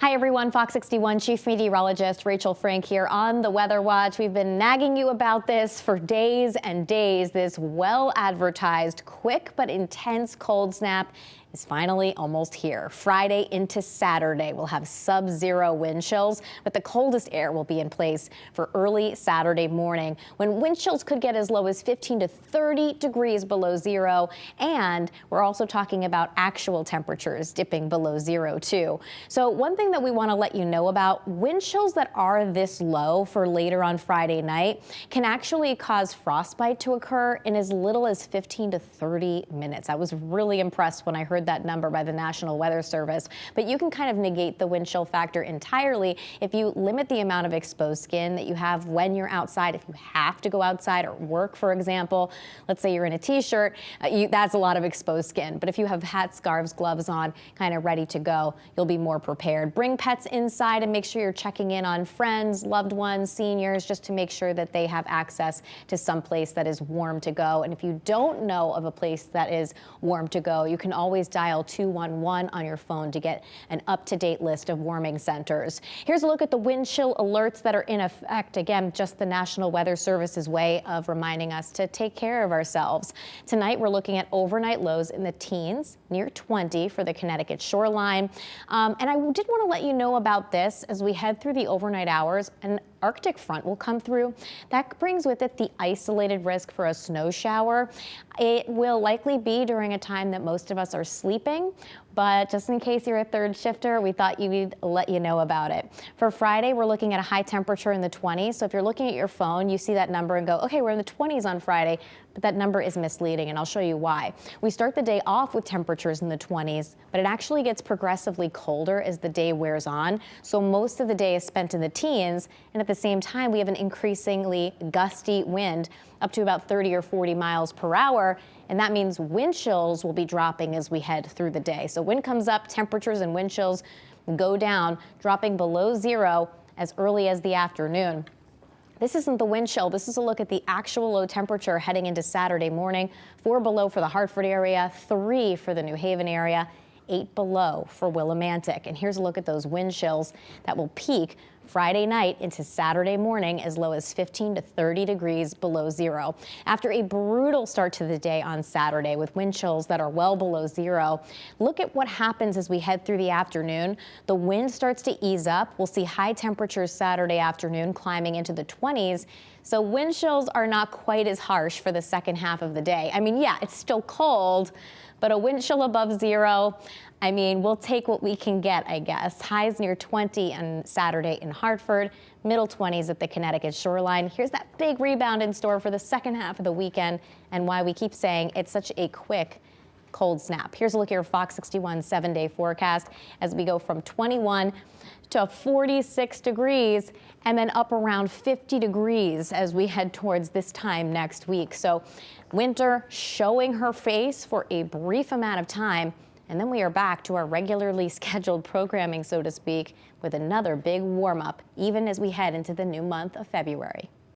Hi everyone, Fox 61 Chief Meteorologist Rachel Frank here on the Weather Watch. We've been nagging you about this for days and days. This well-advertised, quick but intense cold snap is finally almost here. Friday into Saturday, we'll have sub-zero wind chills, but the coldest air will be in place for early Saturday morning, when wind chills could get as low as 15 to 30 degrees below zero. And we're also talking about actual temperatures dipping below zero too. So one thing that we want to let you know about, wind chills that are this low for later on Friday night can actually cause frostbite to occur in as little as 15 to 30 minutes. I was really impressed when I heard that number by the National Weather Service. But you can kind of negate the wind chill factor entirely if you limit the amount of exposed skin that you have when you're outside. If you have to go outside or work, for example, let's say you're in a t-shirt, that's a lot of exposed skin. But if you have hats, scarves, gloves on, kind of ready to go, you'll be more prepared. Bring pets inside and make sure you're checking in on friends, loved ones, seniors, just to make sure that they have access to some place that is warm to go. And if you don't know of a place that is warm to go, you can always dial 211 on your phone to get an up-to-date list of warming centers. Here's a look at the wind chill alerts that are in effect. Again, just the National Weather Service's way of reminding us to take care of ourselves. Tonight, we're looking at overnight lows in the teens, near 20 for the Connecticut shoreline. And I did want to let you know about this as we head through the overnight hours. An Arctic front will come through. That brings with it the isolated risk for a snow shower. It will likely be during a time that most of us are sleeping, but just in case you're a third shifter, we thought we'd let you know about it. For Friday, we're looking at a high temperature in the 20s. So if you're looking at your phone, you see that number and go, okay, we're in the 20s on Friday, but that number is misleading, and I'll show you why. We start the day off with temperatures in the 20s, but it actually gets progressively colder as the day wears on. So most of the day is spent in the teens, and at the same time, we have an increasingly gusty wind up to about 30 or 40 miles per hour. And that means wind chills will be dropping as we head through the day. So wind comes up, temperatures and wind chills go down, dropping below zero as early as the afternoon. This isn't the wind chill. This is a look at the actual low temperature heading into Saturday morning. 4 below for the Hartford area, 3 for the New Haven area, 8 below for Willimantic. And here's a look at those wind chills that will peak Friday night into Saturday morning as low as 15 to 30 degrees below zero. After a brutal start to the day on Saturday with wind chills that are well below zero, look at what happens as we head through the afternoon. The wind starts to ease up. We'll see high temperatures Saturday afternoon climbing into the 20s. So wind chills are not quite as harsh for the second half of the day. I mean, yeah, it's still cold, but a wind chill above zero, I mean, we'll take what we can get, I guess. Highs near 20 on Saturday in Hartford, middle 20s at the Connecticut shoreline. Here's that big rebound in store for the second half of the weekend and why we keep saying it's such a quick cold snap. Here's a look at your Fox 61 7-day forecast as we go from 21 to 46 degrees and then up around 50 degrees as we head towards this time next week. So winter showing her face for a brief amount of time. And then we are back to our regularly scheduled programming, so to speak, with another big warm-up, even as we head into the new month of February.